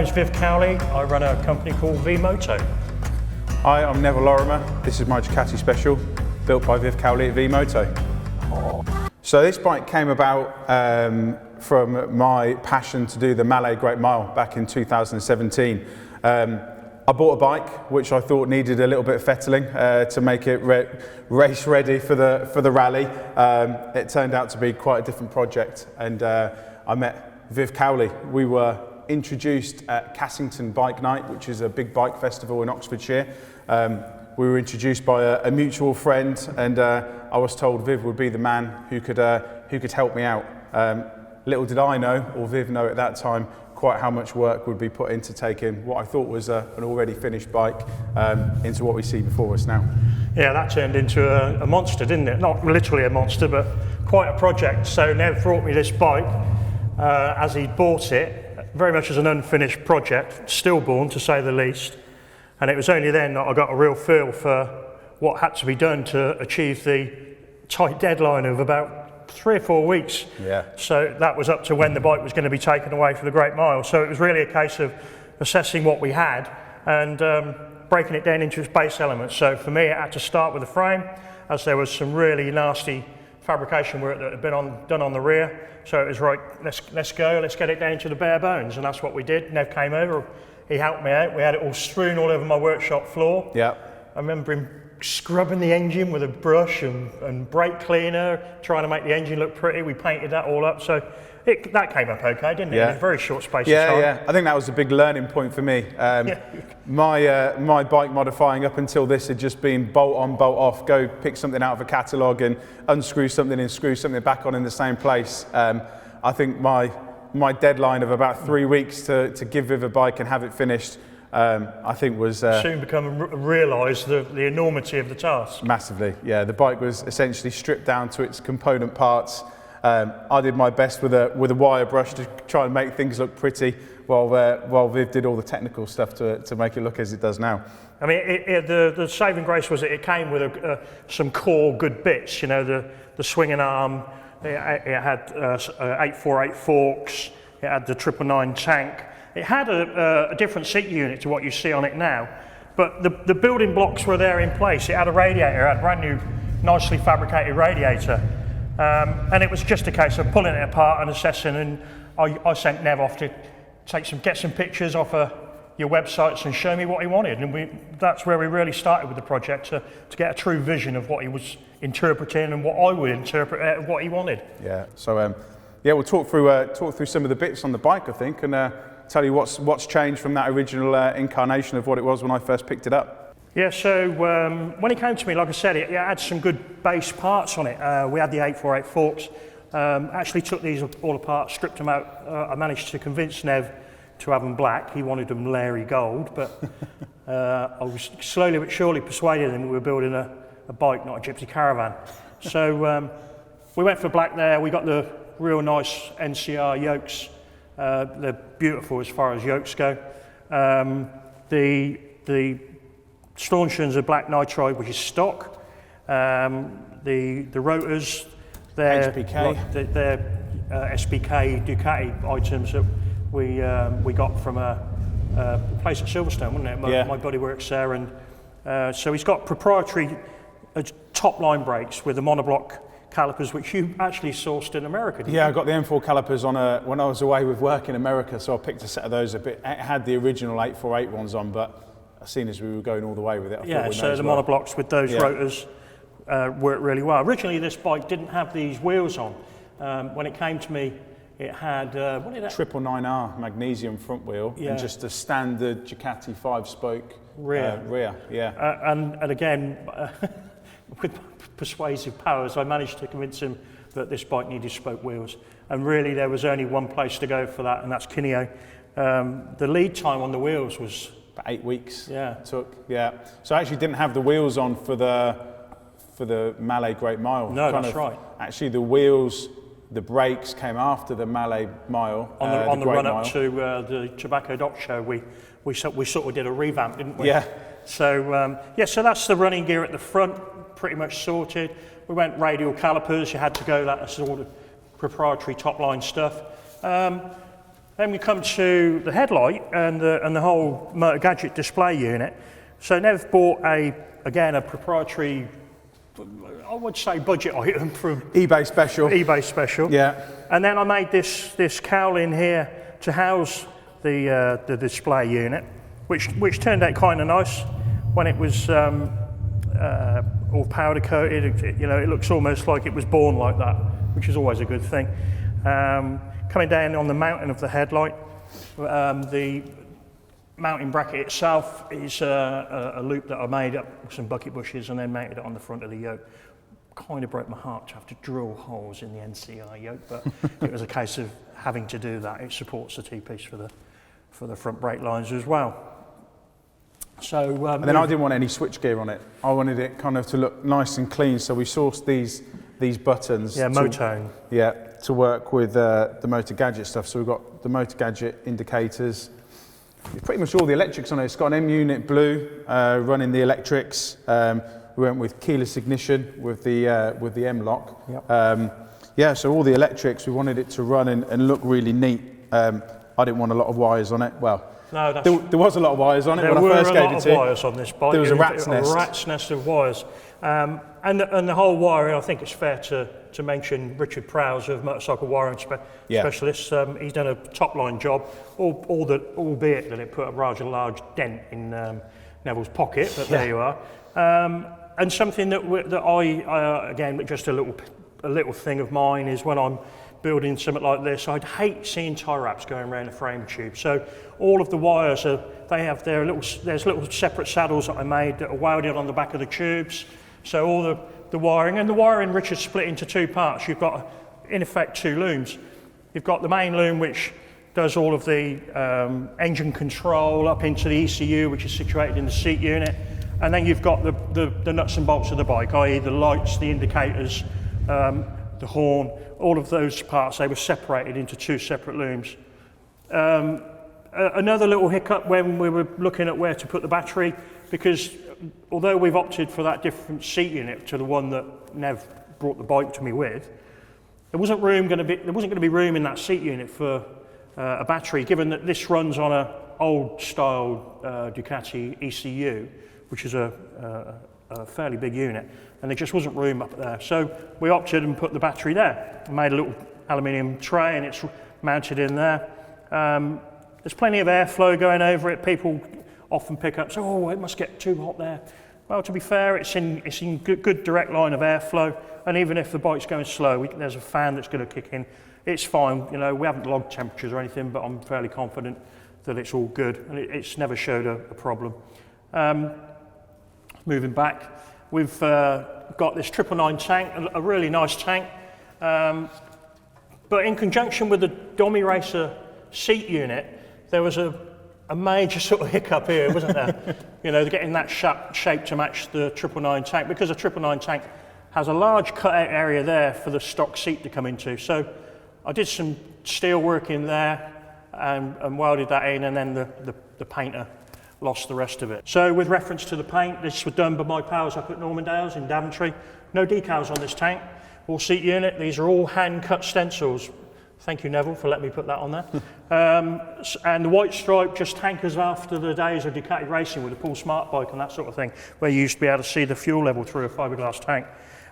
name's Viv Cowley. I run a company called V-Moto. Hi, I'm Neville Lorimer. This is my Ducati Special, built by Viv Cowley at V-Moto. So this bike came about from my passion to do the Malle Great Mile back in 2017. I bought a bike which I thought needed a little bit of fettling to make it race ready for the rally. It turned out to be quite a different project, and I met Viv Cowley. We were introduced at Cassington Bike Night, which is a big bike festival in Oxfordshire. We were introduced by a mutual friend, and I was told Viv would be the man who could help me out. Little did I know, or Viv know at that time, quite how much work would be put into taking what I thought was an already finished bike into what we see before us now. Yeah, that turned into a monster, didn't it? Not literally a monster, but quite a project. So Nev brought me this bike as he bought it, very much as an unfinished project, stillborn to say the least. And it was only then that I got a real feel for what had to be done to achieve the tight deadline of about 3 or 4 weeks. Yeah. So that was up to when the bike was going to be taken away for the Great Mile. So it was really a case of assessing what we had and breaking it down into its base elements. So for me, it had to start with the frame, as there was some really nasty fabrication work that had been done on the rear. So it was right, let's go, let's get it down to the bare bones, and that's what we did. Nev came over, he helped me out. We had it all strewn all over my workshop floor. Yeah. I remember him scrubbing the engine with a brush and brake cleaner, trying to make the engine look pretty. We painted that all up, so that came up okay, didn't it? In a very short space of time. Yeah, I think that was a big learning point for me. My bike modifying up until this had just been bolt on, bolt off, go pick something out of a catalogue and unscrew something and screw something back on in the same place. I think my deadline of about 3 weeks to give Viv a bike and have it finished, I think was soon realise the enormity of the task. Massively, yeah. The bike was essentially stripped down to its component parts. I did my best with a wire brush to try and make things look pretty, while Viv did all the technical stuff to make it look as it does now. I mean, the saving grace was that it came with some core good bits. You know, the swinging arm. It had 848 forks. It had the 999 tank. It had a different seat unit to what you see on it now, but the building blocks were there in place. It had a radiator, it had a brand new, nicely fabricated radiator, and it was just a case of pulling it apart and assessing. And I sent Nev off to get some pictures off your websites and show me what he wanted, and that's where we really started with the project to get a true vision of what he was interpreting and what I would interpret out of what he wanted. Yeah. So we'll talk through some of the bits on the bike, I think, and tell you what's changed from that original incarnation of what it was when I first picked it up. Yeah, so when it came to me, like I said, it had some good base parts on it. We had the 848 forks. Actually took these all apart, stripped them out. I managed to convince Nev to have them black. He wanted them Larry gold, but I was slowly but surely persuaded him we were building a bike, not a gypsy caravan. So we went for black there. We got the real nice NCR yokes. They're beautiful as far as yokes go. The stanchions are black nitride, which is stock. The rotors, they're SPK Ducati items that we got from a place at Silverstone, wasn't it? My Bodywork's there, and so he's got proprietary top line brakes with the monoblock calipers, which you actually sourced in America, didn't you? I got the M4 calipers when I was away with work in America, so I picked a set of those. It had the original 848 ones on, but as soon as we were going all the way with it, I thought so the monoblocks with those rotors worked really well. Originally, this bike didn't have these wheels on. When it came to me, it had what did that? 999R magnesium front wheel and just a standard Ducati 5-spoke rear. And again, with persuasive powers, I managed to convince him that this bike needed spoke wheels. And really, there was only one place to go for that, and that's Kineo. The lead time on the wheels was about 8 weeks. It took. So I actually didn't have the wheels on for the Malle Great Mile. No, that's right. Actually, the wheels, the brakes came after the Malle Mile. On the run up to the Tobacco Dock show, we sort of did a revamp, didn't we? Yeah. So so that's the running gear at the front, pretty much sorted. We went radial calipers. You had to go that sort of proprietary top line stuff. Then we come to the headlight and the whole motor gadget display unit. So Nev bought again a proprietary, I would say budget item from eBay special. eBay special. Yeah. And then I made this cowl in here to house the display unit, which turned out kind of nice when it was all powder coated. It looks almost like it was born like that, which is always a good thing. Coming down on the mounting of the headlight, the mounting bracket itself is a loop that I made up with some bucket bushes and then mounted it on the front of the yoke. Kind of broke my heart to have to drill holes in the NCR yoke, but it was a case of having to do that. It supports the T-piece for the front brake lines as well. So and then I didn't want any switchgear on it. I wanted it kind of to look nice and clean, so we sourced these buttons. Yeah, Motone. To work with the motor gadget stuff. So we've got the motor gadget indicators. Pretty much all the electrics on it. It's got an M unit blue running the electrics. We went with keyless ignition with the M lock. Yep. So all the electrics, we wanted it to run and look really neat. I didn't want a lot of wires on it. Well, no, there was a lot of wires on it when I first gave it to you. There were a lot of wires on this bike. There was a rat's nest. A rat's nest of wires. And the whole wiring, I think it's fair to mention Richard Prowse of Motorcycle Wiring Specialists. He's done a top-line job, albeit that it put a rather large dent in Neville's pocket, but there you are. And something that I again, just a little thing of mine is when I'm building something like this, I'd hate seeing tie wraps going around the frame tube. So all of the wires there's little separate saddles that I made that are welded on the back of the tubes. So all the wiring Richard split into two parts. You've got in effect two looms. You've got the main loom which does all of the engine control up into the ECU, which is situated in the seat unit. And then you've got the nuts and bolts of the bike, i.e. the lights, the indicators, the horn, all of those parts. They were separated into two separate looms. Another little hiccup when we were looking at where to put the battery, because although we've opted for that different seat unit to the one that Nev brought the bike to me with, there wasn't going to be room in that seat unit for a battery, given that this runs on an old style Ducati ECU, which is a fairly big unit, and there just wasn't room up there. So we opted and put the battery there. I made a little aluminium tray and it's mounted in there. There's plenty of airflow going over it. People often pick up, oh, it must get too hot there. Well, to be fair, it's in good direct line of airflow, and even if the bike's going slow, there's a fan that's going to kick in. It's fine, we haven't logged temperatures or anything, but I'm fairly confident that it's all good, and it's never showed a problem. Moving back, we've got this 999 tank, a really nice tank, but in conjunction with the Dummy Racer seat unit, there was a major sort of hiccup here, wasn't there? Getting that shape to match the 999 tank, because a 999 tank has a large cut-out area there for the stock seat to come into. So I did some steel work in there and welded that in, and then the painter lost the rest of it. So with reference to the paint, this was done by my pals up at Normandale's in Daventry. No decals on this tank or seat unit. These are all hand-cut stencils. Thank you, Neville, for letting me put that on there. And the white stripe just hankers after the days of Ducati racing with a Paul Smart bike and that sort of thing, where you used to be able to see the fuel level through a fiberglass tank.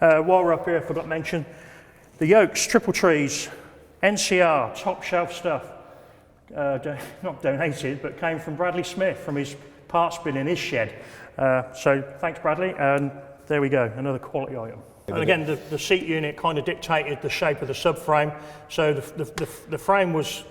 While we're up here, I forgot to mention, the yokes, triple trees, NCR, top shelf stuff. Not donated, but came from Bradley Smith from his parts bin in his shed. So thanks, Bradley, and there we go, another quality item. And again, the seat unit kind of dictated the shape of the subframe. So the frame was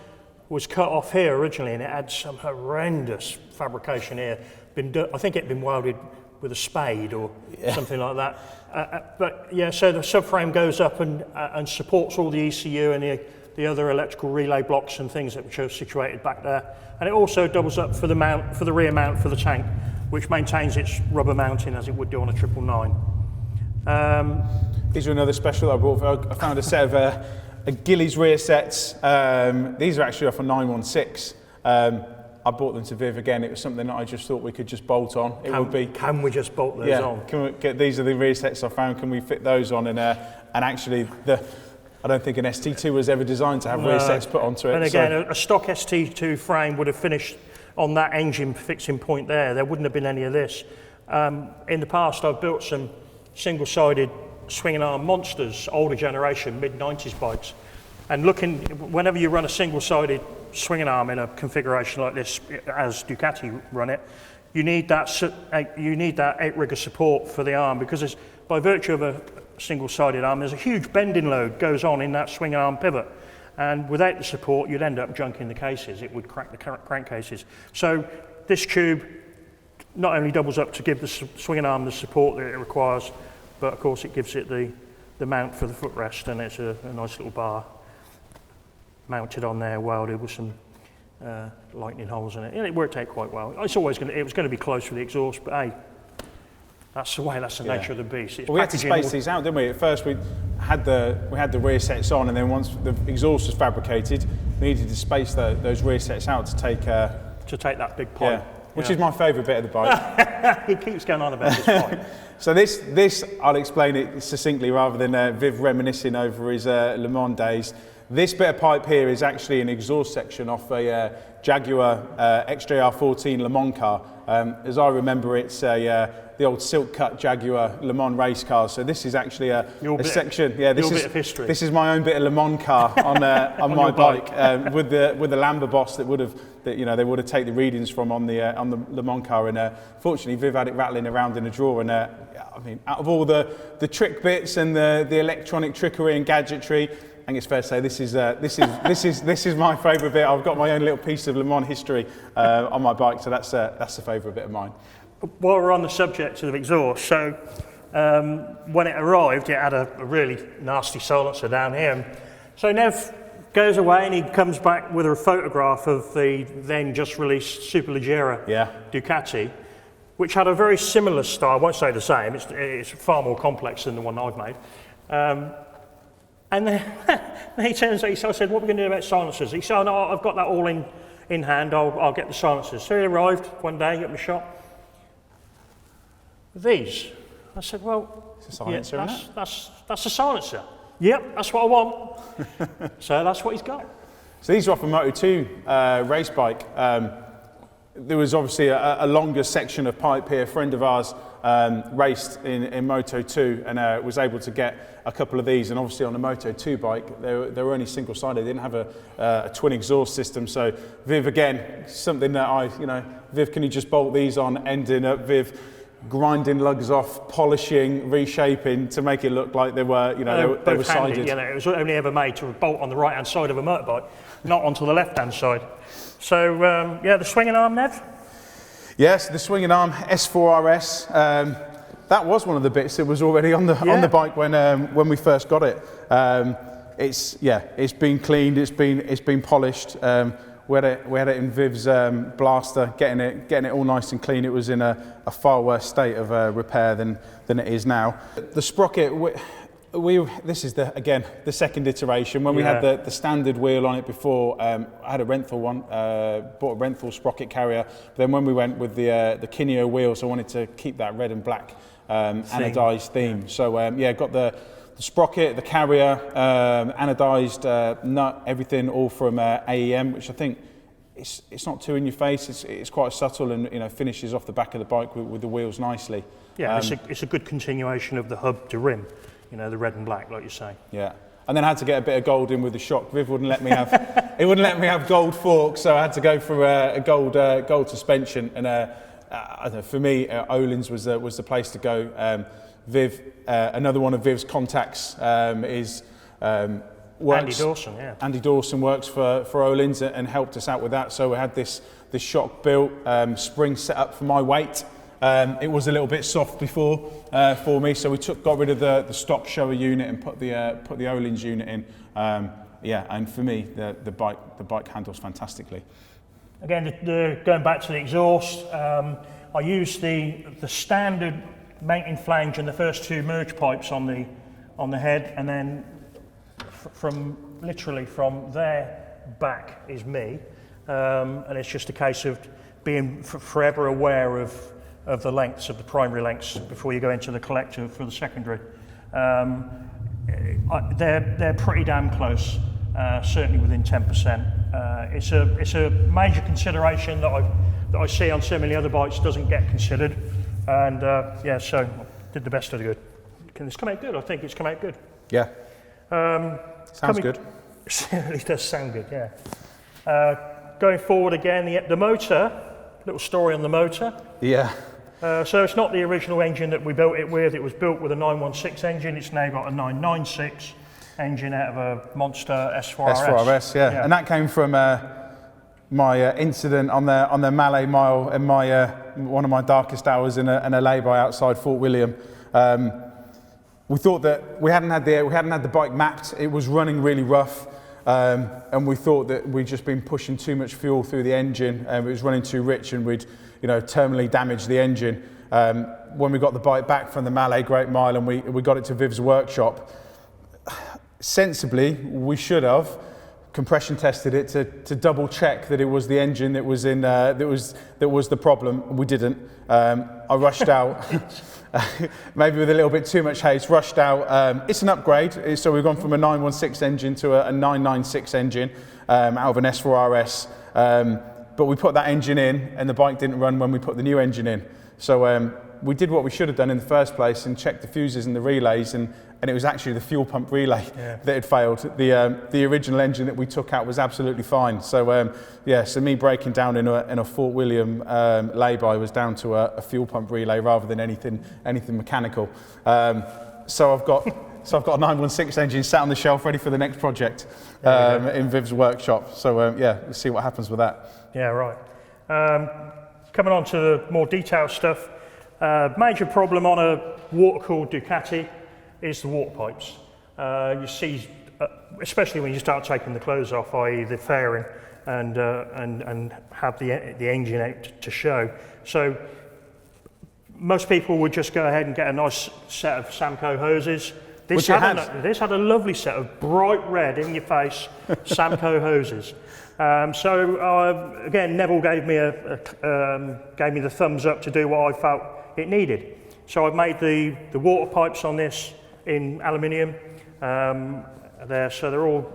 cut off here originally, and it had some horrendous fabrication here. I think it had been welded with a spade or something like that. But yeah, so the subframe goes up and supports all the ECU and the other electrical relay blocks and things that are situated back there. And it also doubles up for the rear mount for the tank, which maintains its rubber mounting as it would do on a 999. These are another special I brought. I found a set of a Gillies rear sets. These are actually off a 916. I bought them to Viv again. It was something that I just thought we could just bolt on. Can we just bolt those on? Can we get, these are the rear sets I found. Can we fit those on? And actually, I don't think an ST2 was ever designed to have rear sets put onto it. And again, a stock ST2 frame would have finished on that engine fixing point there. There wouldn't have been any of this. In the past, I've built some single-sided swinging arm monsters, older generation, mid-90s bikes. And whenever you run a single-sided swinging arm in a configuration like this, as Ducati run it, you need that 8-rigger support for the arm, because by virtue of a single-sided arm, there's a huge bending load goes on in that swing arm pivot. And without the support, you'd end up junking the cases. It would crack the crankcases. So this tube not only doubles up to give the swinging arm the support that it requires, but of course it gives it the mount for the footrest, and it's a nice little bar mounted on there, welded with some lightning holes in it. And it worked out quite well. It was going to be close with the exhaust, but hey, that's the way. That's the nature of the beast. Well, we had to space these out, didn't we? At first, we had the rear sets on, and then once the exhaust was fabricated, we needed to space those rear sets out to take that big pipe. Yeah, which is my favourite bit of the bike. He keeps going on about this pipe. So this I'll explain it succinctly rather than Viv reminiscing over his Le Mans days. This bit of pipe here is actually an exhaust section off a Jaguar XJR14 Le Mans car. As I remember, it's the old silk cut Jaguar Le Mans race car. So this is actually a section. Yeah, this is bit of history. This is my own bit of Le Mans car on my bike with the Lamba Boss that would have they would have taken the readings from on the Le Mans car. And fortunately, Viv had it rattling around in a drawer. And I mean, out of all the trick bits and the electronic trickery and gadgetry, I think it's fair to say this is my favourite bit. I've got my own little piece of Le Mans history on my bike, so that's a favourite bit of mine. While we're on the subject of exhaust, so when it arrived, it had a really nasty silencer down here. And so Nev goes away and he comes back with a photograph of the then just released Superleggera Ducati, which had a very similar style. I won't say the same. It's far more complex than the one I've made. And then he turns out, I said, what are we going to do about silencers? He said, oh, no, I've got that all in hand, I'll get the silencers. So he arrived one day at my shop. These. I said, well, it's a silencer, that's a silencer. Yep, that's what I want. So that's what he's got. So these are off a Moto2 race bike. There was obviously a longer section of pipe here. A friend of ours raced in Moto2 and was able to get a couple of these. And obviously on a Moto2 bike, they were only single-sided. They didn't have a twin exhaust system. So Viv, again, something that Viv, can you just bolt these on, ending up Viv grinding lugs off, polishing, reshaping to make it look like they were, they were sided. It was only ever made to bolt on the right-hand side of a motorbike, not onto the left-hand side. So, the swinging arm, Nev? Yes, the swinging arm S4RS. That was one of the bits that was already on the bike when we first got it. It's been cleaned, it's been polished. We had it in Viv's blaster, getting it all nice and clean. It was in a far worse state of repair than it is now. The sprocket, this is the second iteration. When we had the standard wheel on it before, I had a Renthal one, bought a Renthal sprocket carrier. But then when we went with the Kineo wheels, I wanted to keep that red and black anodized theme. So got the sprocket, the carrier, anodized nut, everything all from AEM, which I think it's not too in your face. It's quite subtle and finishes off the back of the bike with the wheels nicely. Yeah, it's a good continuation of the hub to rim. The red and black, like you say. Yeah, and then I had to get a bit of gold in with the shock. Viv wouldn't let me have, he wouldn't let me have gold forks, so I had to go for a gold suspension. And I don't know, for me, Öhlins was the place to go. Viv, another one of Viv's contacts is Andy Dawson. Yeah, Andy Dawson works for Öhlins and helped us out with that. So we had this shock built, spring set up for my weight. It was a little bit soft before for me, so we got rid of the stock shower unit and put the Öhlins unit in. And for me, the bike handles fantastically. Again, going back to the exhaust, I used the standard mounting flange and the first two merge pipes on the head, and then from there back is me, and it's just a case of being forever aware of the lengths, of the primary lengths, before you go into the collector for the secondary. they're pretty damn close, certainly within 10%. It's a major consideration that I see on so many other bikes doesn't get considered, and yeah, so did the best of the good. It's come out good. I think it's come out good. Yeah. Sounds good. It certainly does sound good. Yeah. Going forward again, the motor. Little story on the motor. Yeah. So it's not the original engine that we built it with. It was built with a 916 engine. It's now got a 996 engine out of a monster S4RS. S4RS, yeah. And that came from my incident on the Malle Mile in my one of my darkest hours in a lay-by outside Fort William. We thought that we hadn't had the bike mapped. It was running really rough, and we thought that we'd just been pushing too much fuel through the engine, and it was running too rich, and we'd terminally damaged the engine. When we got the bike back from the Malle Great Mile and we got it to Viv's workshop, sensibly we should have compression tested it to double check that it was the engine that was in that was the problem. We didn't. I rushed out. Maybe with a little bit too much haste, rushed out. It's an upgrade, so we've gone from a 916 engine to a 996 engine out of an S4RS. But we put that engine in, and the bike didn't run when we put the new engine in. So we did what we should have done in the first place and checked the fuses and the relays, and it was actually the fuel pump relay that had failed. The original engine that we took out was absolutely fine. So yeah, so me breaking down in a Fort William lay-by was down to a fuel pump relay rather than anything mechanical. So I've got a 916 engine sat on the shelf ready for the next project in Viv's workshop. So yeah, we'll see what happens with that. Yeah, right. Coming on to the more detailed stuff, major problem on a water-cooled Ducati is the water pipes. You see, especially when you start taking the clothes off, i.e. the fairing, and have the engine out to show. So most people would just go ahead and get a nice set of Samco hoses. This had a lovely set of bright red in your face Samco hoses. So again, Neville gave me the thumbs up to do what I felt it needed. So I've made the water pipes on this in aluminium. So they're all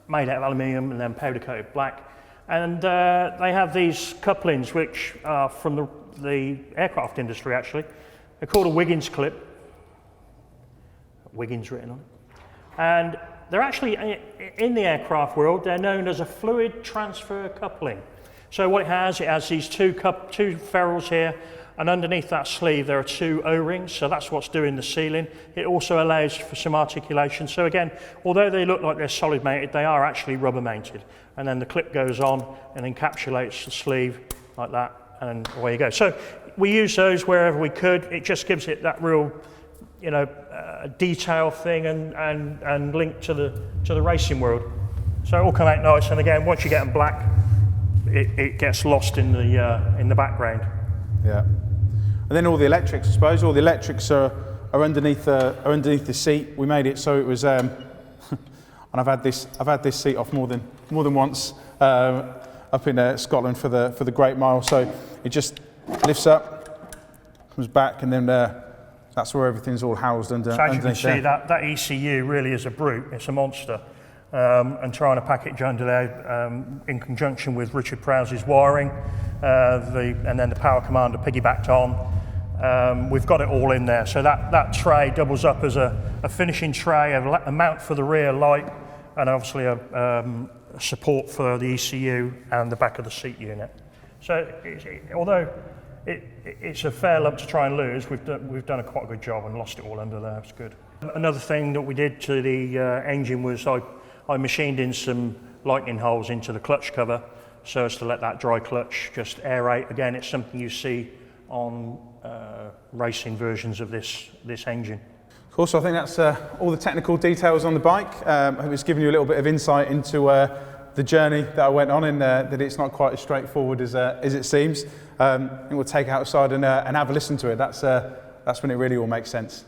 made out of aluminium and then powder coated black. And they have these couplings which are from the aircraft industry actually. They're called a Wiggins clip. Wiggins written on it. And they're actually, in the aircraft world, they're known as a fluid transfer coupling. So what it has these two ferrules here, and underneath that sleeve there are two O-rings, so that's what's doing the sealing. It also allows for some articulation. So again, although they look like they're solid mounted, they are actually rubber mounted. And then the clip goes on and encapsulates the sleeve like that, and away you go. So we use those wherever we could. It just gives it that real, detail thing and link to the racing world. So it all come out nice, and again, once you get them black, it gets lost in the background. Yeah. And then all the electrics, I suppose. All the electrics are underneath the seat. We made it so it was, and I've had this seat off more than once up in Scotland for the Great Mile. So it just lifts up, comes back, and then that's where everything's all housed under. So as you can see, that ECU really is a brute. It's a monster. And trying to package under there in conjunction with Richard Prowse's wiring, and then the power commander piggybacked on. We've got it all in there. So that tray doubles up as a finishing tray, a mount for the rear light, and obviously a support for the ECU and the back of the seat unit. So although it's a fair lump to try and lose, we've done quite a good job and lost it all under there. It's good. Another thing that we did to the engine was I machined in some lightning holes into the clutch cover so as to let that dry clutch just aerate. Again, it's something you see on racing versions of this engine. Cool, so I think that's all the technical details on the bike. I hope it's given you a little bit of insight into the journey that I went on, and that it's not quite as straightforward as it seems. I think we'll take it outside and have a listen to it. That's when it really all makes sense.